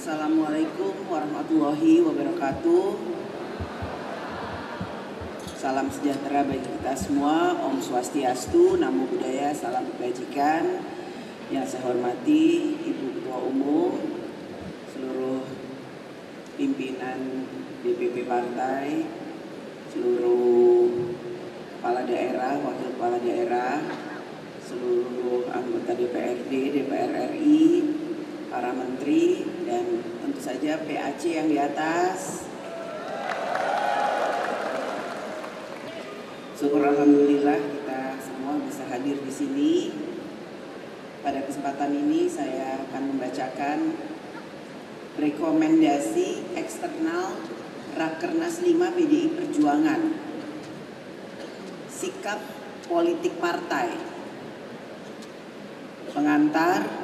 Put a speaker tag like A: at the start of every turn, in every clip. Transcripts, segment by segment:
A: Assalamualaikum warahmatullahi wabarakatuh. Salam sejahtera bagi kita semua. Om Swastiastu, Namo Buddhaya, salam kebajikan. Yang saya hormati Ibu Ketua Umum, seluruh pimpinan DPP Partai, seluruh kepala daerah, wakil kepala daerah, seluruh anggota DPRD, DPR RI, para menteri, dan tentu saja PAC yang di atas. Syukur alhamdulillah kita semua bisa hadir di sini. Pada kesempatan ini saya akan membacakan rekomendasi eksternal Rakernas 5 PDI Perjuangan. Sikap politik partai. Pengantar,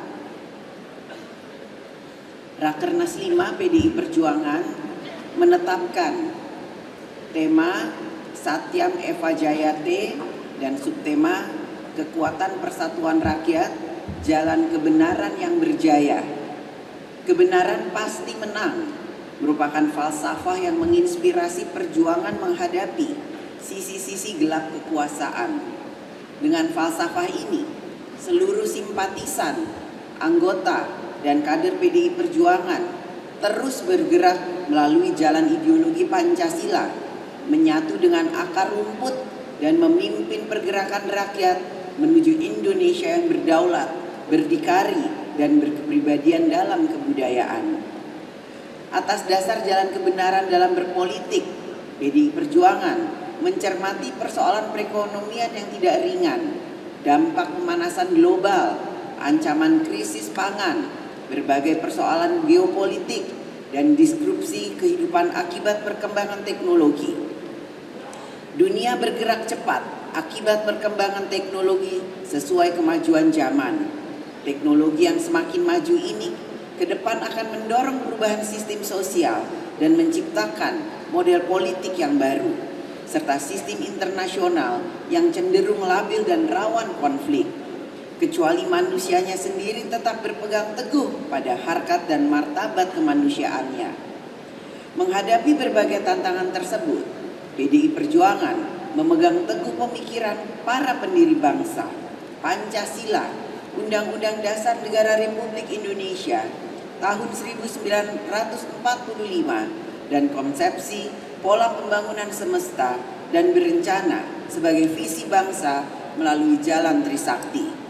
A: Rakernas 5 PDI Perjuangan menetapkan tema Satyam Eva Jayate dan subtema Kekuatan Persatuan Rakyat, Jalan Kebenaran yang Berjaya. Kebenaran pasti menang merupakan falsafah yang menginspirasi perjuangan menghadapi sisi-sisi gelap kekuasaan. Dengan falsafah ini, seluruh simpatisan, anggota, dan kader PDI Perjuangan terus bergerak melalui jalan ideologi Pancasila, menyatu dengan akar rumput dan memimpin pergerakan rakyat menuju Indonesia yang berdaulat, berdikari, dan berkepribadian dalam kebudayaan. Atas dasar jalan kebenaran dalam berpolitik, PDI Perjuangan mencermati persoalan perekonomian yang tidak ringan, dampak pemanasan global, ancaman krisis pangan, berbagai persoalan geopolitik, dan disrupsi kehidupan akibat perkembangan teknologi. Dunia bergerak cepat akibat perkembangan teknologi sesuai kemajuan zaman. Teknologi yang semakin maju ini ke depan akan mendorong perubahan sistem sosial dan menciptakan model politik yang baru, serta sistem internasional yang cenderung labil dan rawan konflik. Kecuali manusianya sendiri tetap berpegang teguh pada harkat dan martabat kemanusiaannya. Menghadapi berbagai tantangan tersebut, PDI Perjuangan memegang teguh pemikiran para pendiri bangsa, Pancasila, Undang-Undang Dasar Negara Republik Indonesia tahun 1945, dan konsepsi pola pembangunan semesta dan berencana sebagai visi bangsa melalui jalan Trisakti.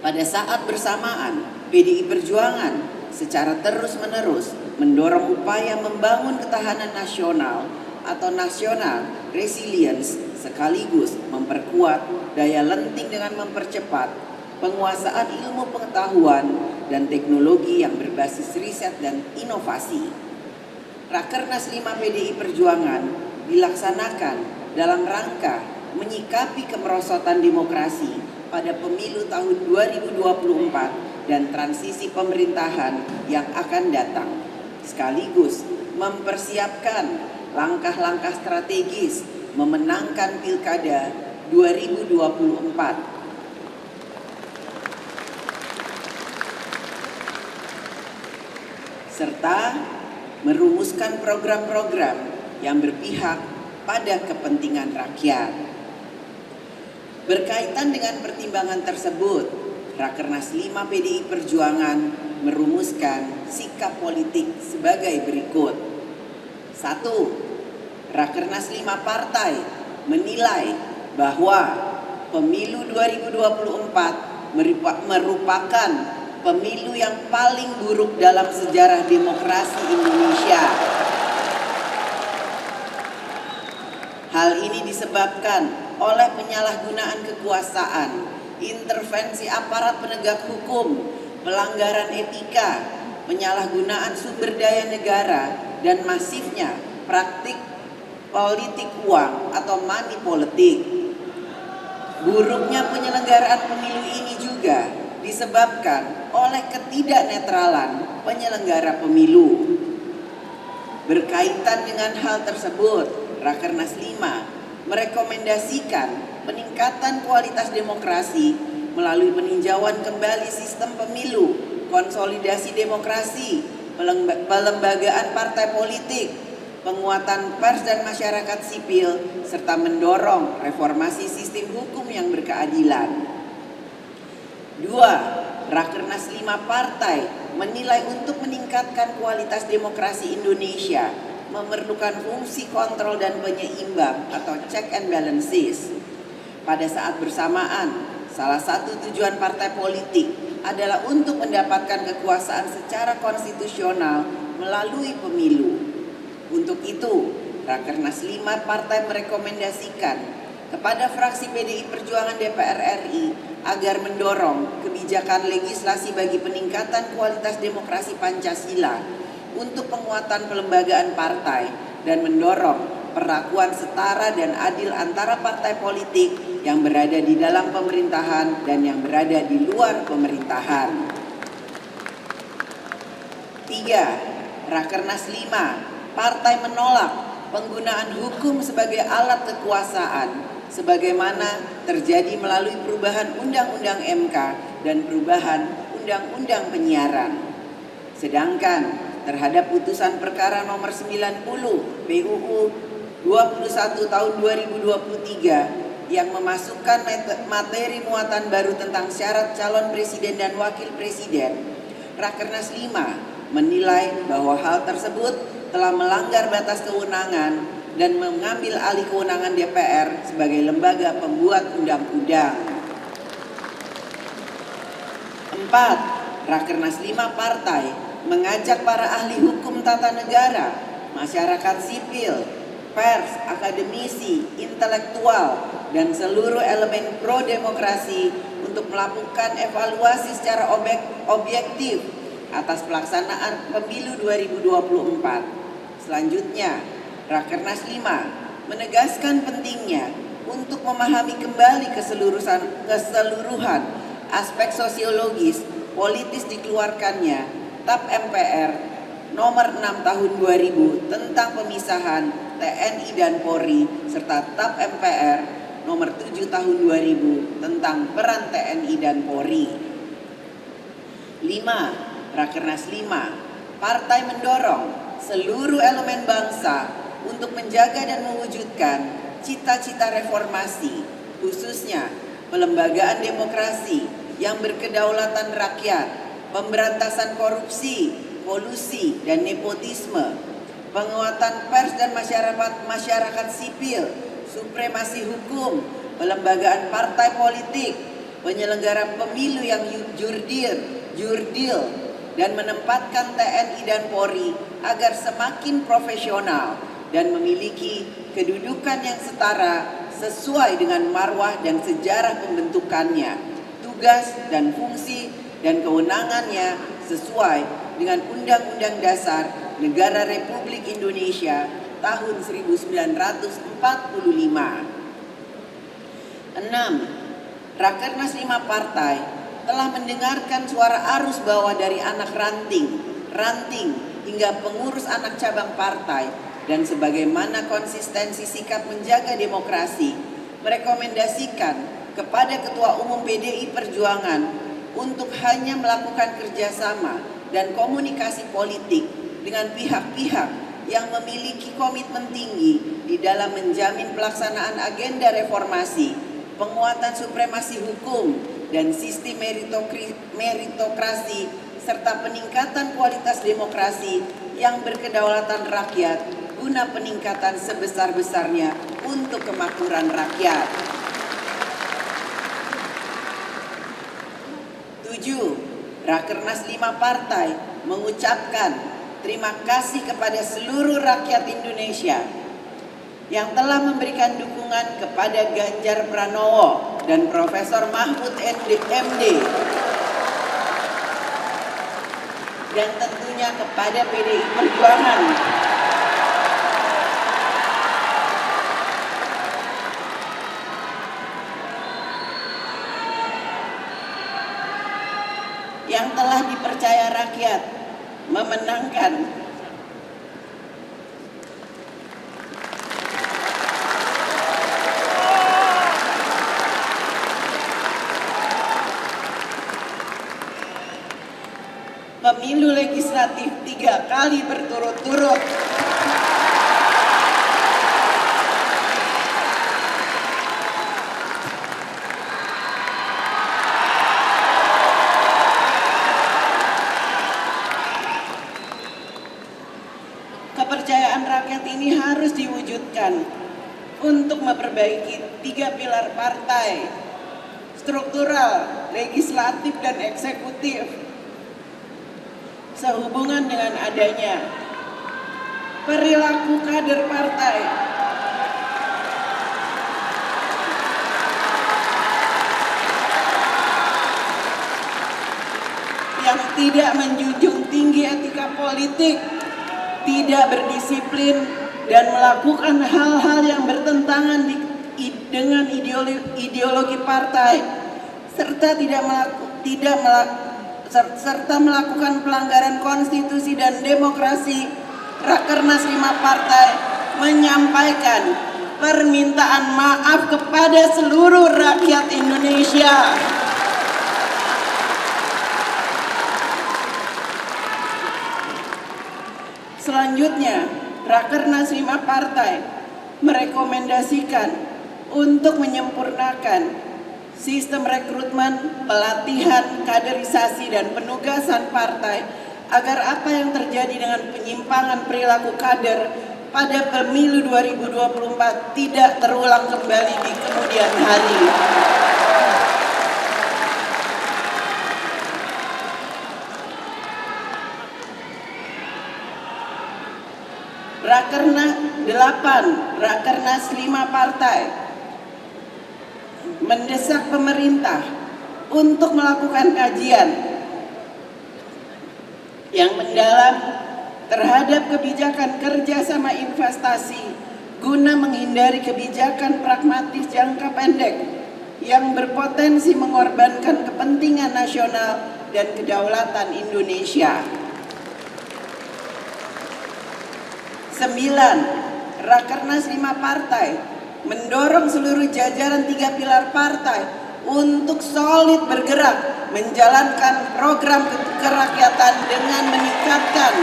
A: Pada saat bersamaan, PDI Perjuangan secara terus-menerus mendorong upaya membangun ketahanan nasional atau national resilience, sekaligus memperkuat daya lenting dengan mempercepat penguasaan ilmu pengetahuan dan teknologi yang berbasis riset dan inovasi. Rakernas 5 PDI Perjuangan dilaksanakan dalam rangka menyikapi kemerosotan demokrasi pada pemilu tahun 2024 dan transisi pemerintahan yang akan datang, sekaligus mempersiapkan langkah-langkah strategis memenangkan Pilkada 2024. Serta merumuskan program-program yang berpihak pada kepentingan rakyat. Berkaitan dengan pertimbangan tersebut, Rakernas 5 PDI Perjuangan merumuskan sikap politik sebagai berikut. 1. Rakernas 5 partai menilai bahwa pemilu 2024 merupakan pemilu yang paling buruk dalam sejarah demokrasi Indonesia. Hal ini disebabkan oleh penyalahgunaan kekuasaan, intervensi aparat penegak hukum, pelanggaran etika, penyalahgunaan sumber daya negara, dan masifnya praktik politik uang atau money politik. Buruknya penyelenggaraan pemilu ini juga disebabkan oleh ketidaknetralan penyelenggara pemilu. Berkaitan dengan hal tersebut, Rakernas 5 merekomendasikan peningkatan kualitas demokrasi melalui peninjauan kembali sistem pemilu, konsolidasi demokrasi, pelembagaan partai politik, penguatan pers dan masyarakat sipil, serta mendorong reformasi sistem hukum yang berkeadilan. 2. Rakernas 5 partai menilai untuk meningkatkan kualitas demokrasi Indonesia memerlukan fungsi kontrol dan penyeimbang atau check and balances. Pada saat bersamaan, salah satu tujuan partai politik adalah untuk mendapatkan kekuasaan secara konstitusional melalui pemilu. Untuk itu, Rakernas 5 partai merekomendasikan kepada fraksi PDI Perjuangan DPR RI agar mendorong kebijakan legislasi bagi peningkatan kualitas demokrasi Pancasila untuk penguatan pelembagaan partai dan mendorong perlakuan setara dan adil antara partai politik yang berada di dalam pemerintahan dan yang berada di luar pemerintahan. 3. Rakernas 5 partai menolak penggunaan hukum sebagai alat kekuasaan sebagaimana terjadi melalui perubahan Undang-Undang MK dan perubahan Undang-Undang Penyiaran. Sedangkan terhadap putusan perkara nomor 90 PUU 21 tahun 2023 yang memasukkan materi muatan baru tentang syarat calon presiden dan wakil presiden, Rakernas 5 menilai bahwa hal tersebut telah melanggar batas kewenangan dan mengambil alih kewenangan DPR sebagai lembaga pembuat undang-undang. 4. Rakernas 5 partai mengajak para ahli hukum tata negara, masyarakat sipil, pers, akademisi, intelektual, dan seluruh elemen pro-demokrasi untuk melakukan evaluasi secara objektif atas pelaksanaan pemilu 2024. Selanjutnya, Rakernas 5 menegaskan pentingnya untuk memahami kembali keseluruhan aspek sosiologis politis dikeluarkannya TAP MPR nomor 6 tahun 2000 tentang pemisahan TNI dan Polri serta TAP MPR nomor 7 tahun 2000 tentang peran TNI dan Polri. 5. Rakernas 5 partai mendorong seluruh elemen bangsa untuk menjaga dan mewujudkan cita-cita reformasi, khususnya pelembagaan demokrasi yang berkedaulatan rakyat, pemberantasan korupsi, kolusi, dan nepotisme, penguatan pers dan masyarakat sipil, supremasi hukum, pelembagaan partai politik, penyelenggaraan pemilu yang jurdil, dan menempatkan TNI dan Polri agar semakin profesional dan memiliki kedudukan yang setara sesuai dengan marwah dan sejarah pembentukannya, tugas dan fungsi dan kewenangannya sesuai dengan Undang-Undang Dasar Negara Republik Indonesia tahun 1945. 6. Rakernas 5 partai telah mendengarkan suara arus bawah dari anak ranting hingga pengurus anak cabang partai dan sebagaimana konsistensi sikap menjaga demokrasi, merekomendasikan kepada Ketua Umum PDI Perjuangan untuk hanya melakukan kerjasama dan komunikasi politik dengan pihak-pihak yang memiliki komitmen tinggi di dalam menjamin pelaksanaan agenda reformasi, penguatan supremasi hukum, dan sistem meritokrasi, serta peningkatan kualitas demokrasi yang berkedaulatan rakyat guna peningkatan sebesar-besarnya untuk kemakmuran rakyat. 7. Rakernas 5 partai mengucapkan terima kasih kepada seluruh rakyat Indonesia yang telah memberikan dukungan kepada Ganjar Pranowo dan Profesor Mahfud MD, dan tentunya kepada PDI Perjuangan yang telah dipercaya rakyat memenangkan pemilu legislatif 3 kali berturut-turut. Kepercayaan rakyat ini harus diwujudkan untuk memperbaiki 3 pilar partai, struktural, legislatif, dan eksekutif, sehubungan dengan adanya perilaku kader partai yang tidak menjunjung tinggi etika politik, tidak berdisiplin, dan melakukan hal-hal yang bertentangan dengan ideologi partai, serta melakukan pelanggaran konstitusi dan demokrasi. Rakernas 5 partai menyampaikan permintaan maaf kepada seluruh rakyat Indonesia. Selanjutnya, Rakernas 5 partai merekomendasikan untuk menyempurnakan sistem rekrutmen, pelatihan, kaderisasi, dan penugasan partai agar apa yang terjadi dengan penyimpangan perilaku kader pada pemilu 2024 tidak terulang kembali di kemudian hari. Rakernas 8, Rakernas 5 partai mendesak pemerintah untuk melakukan kajian yang mendalam terhadap kebijakan kerjasama investasi guna menghindari kebijakan pragmatis jangka pendek yang berpotensi mengorbankan kepentingan nasional dan kedaulatan Indonesia. 9. Rakernas 5 partai mendorong seluruh jajaran 3 pilar partai untuk solid bergerak menjalankan program kerakyatan dengan meningkatkan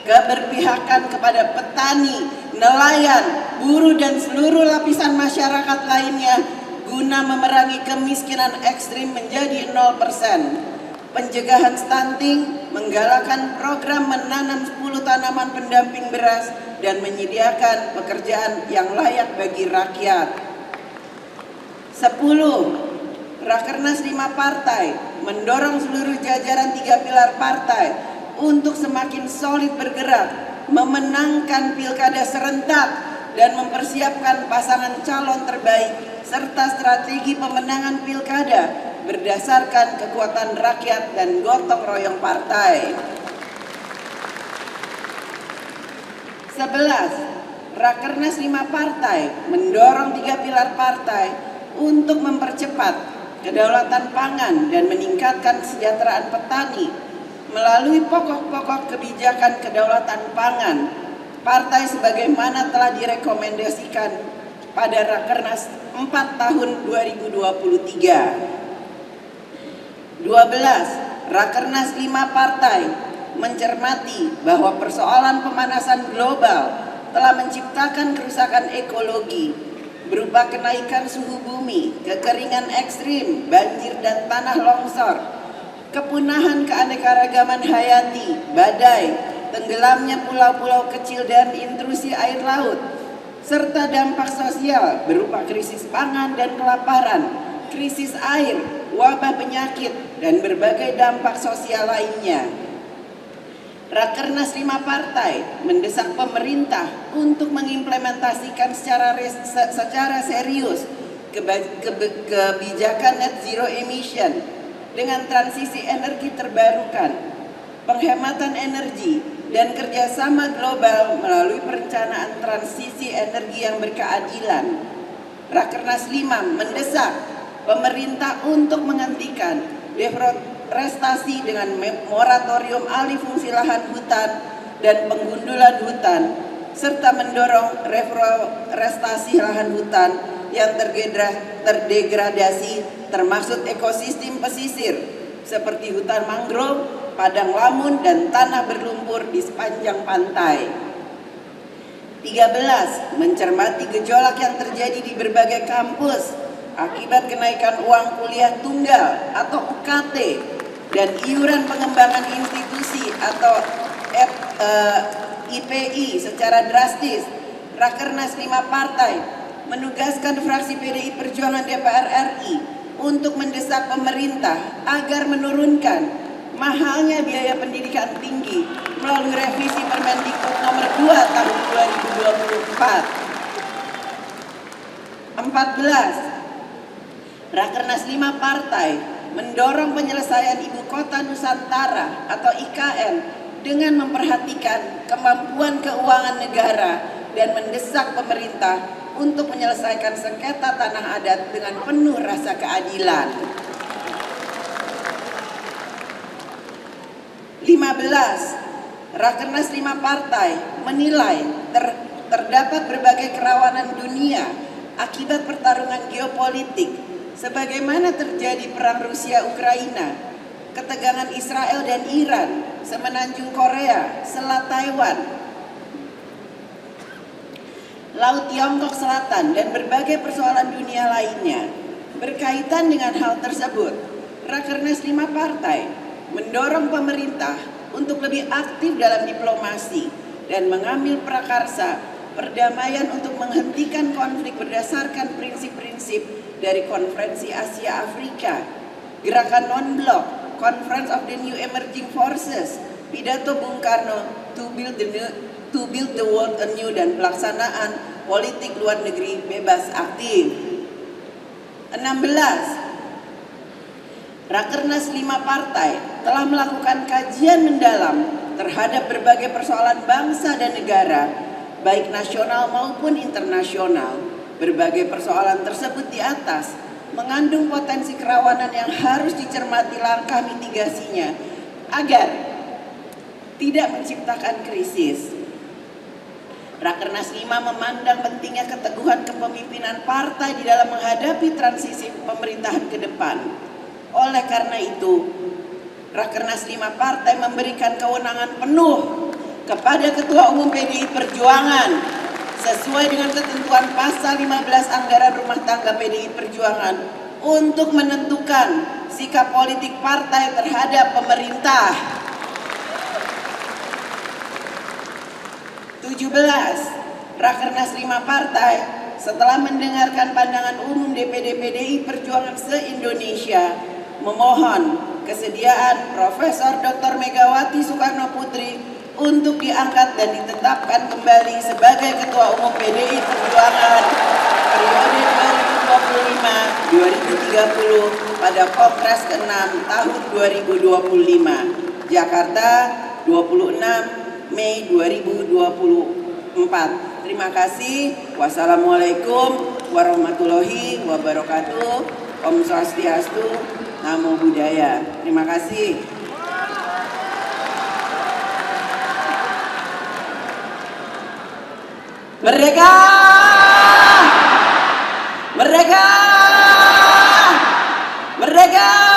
A: keberpihakan kepada petani, nelayan, buruh, dan seluruh lapisan masyarakat lainnya guna memerangi kemiskinan ekstrim menjadi 0%. Pencegahan stunting, menggalakkan program menanam 10 tanaman pendamping beras, dan menyediakan pekerjaan yang layak bagi rakyat. 10. Rakernas 5 partai mendorong seluruh jajaran 3 pilar partai untuk semakin solid bergerak, memenangkan pilkada serentak, dan mempersiapkan pasangan calon terbaik, serta strategi pemenangan pilkada berdasarkan kekuatan rakyat dan gotong royong partai. 11. Rakernas 5 partai mendorong 3 pilar partai untuk mempercepat kedaulatan pangan dan meningkatkan kesejahteraan petani melalui pokok-pokok kebijakan kedaulatan pangan partai sebagaimana telah direkomendasikan pada Rakernas 4 tahun 2023. 12. Rakernas 5 partai mencermati bahwa persoalan pemanasan global telah menciptakan kerusakan ekologi berupa kenaikan suhu bumi, kekeringan ekstrim, banjir dan tanah longsor, kepunahan keanekaragaman hayati, badai, tenggelamnya pulau-pulau kecil dan intrusi air laut, serta dampak sosial berupa krisis pangan dan kelaparan, krisis air, wabah penyakit, dan berbagai dampak sosial lainnya. Rakernas 5 partai mendesak pemerintah untuk mengimplementasikan secara serius kebijakan net zero emission dengan transisi energi terbarukan, penghematan energi, dan kerjasama global melalui perencanaan transisi energi yang berkeadilan. Rakernas 5 mendesak pemerintah untuk menghentikan deforestasi dengan moratorium alih fungsi lahan hutan dan penggundulan hutan, serta mendorong reforestasi lahan hutan yang terdegradasi termasuk ekosistem pesisir seperti hutan mangrove, padang lamun, dan tanah berlumpur di sepanjang pantai. 13. Mencermati gejolak yang terjadi di berbagai kampus akibat kenaikan uang kuliah tunggal atau UKT dan iuran pengembangan institusi atau IPI secara drastis. Rakernas 5 partai menugaskan fraksi PDI Perjuangan DPR RI untuk mendesak pemerintah agar menurunkan mahalnya biaya pendidikan tinggi melalui revisi Permendikbud nomor 2 tahun 2024. 14. Rakernas 5 partai mendorong penyelesaian Ibu Kota Nusantara atau IKN dengan memperhatikan kemampuan keuangan negara dan mendesak pemerintah untuk menyelesaikan sengketa tanah adat dengan penuh rasa keadilan. 15. Rakernas 5 partai menilai terdapat berbagai kerawanan dunia akibat pertarungan geopolitik sebagaimana terjadi perang Rusia-Ukraina, ketegangan Israel dan Iran, semenanjung Korea, Selat Taiwan, Laut Tiongkok Selatan, dan berbagai persoalan dunia lainnya. Berkaitan dengan hal tersebut, Rakernas 5 partai mendorong pemerintah untuk lebih aktif dalam diplomasi dan mengambil prakarsa perdamaian untuk menghentikan konflik berdasarkan prinsip-prinsip dari Konferensi Asia Afrika, Gerakan Non-Blok, Conference of the New Emerging Forces, pidato Bung Karno to build the world anew, dan pelaksanaan politik luar negeri bebas aktif. 16. Rakernas 5 partai telah melakukan kajian mendalam terhadap berbagai persoalan bangsa dan negara, baik nasional maupun internasional. Berbagai persoalan tersebut di atas mengandung potensi kerawanan yang harus dicermati langkah mitigasinya agar tidak menciptakan krisis. Rakernas 5 memandang pentingnya keteguhan kepemimpinan partai di dalam menghadapi transisi pemerintahan ke depan. Oleh karena itu, Rakernas 5 partai memberikan kewenangan penuh kepada Ketua Umum PDI Perjuangan sesuai dengan ketentuan pasal 15 Anggaran Rumah Tangga PDI Perjuangan untuk menentukan sikap politik partai terhadap pemerintah. 17. Rakernas 5 partai setelah mendengarkan pandangan umum DPD PDI Perjuangan se-Indonesia memohon kesediaan Profesor Dr. Megawati Soekarno Putri untuk diangkat dan ditetapkan kembali sebagai Ketua Umum PDI Perjuangan periode 2025-2030 pada Kongres ke-6 tahun 2025. Jakarta, 26 Mei 2024. Terima kasih. Wassalamualaikum warahmatullahi wabarakatuh. Om Swastiastu, Namo Buddhaya. Terima kasih. Merdeka! Merdeka! Merdeka!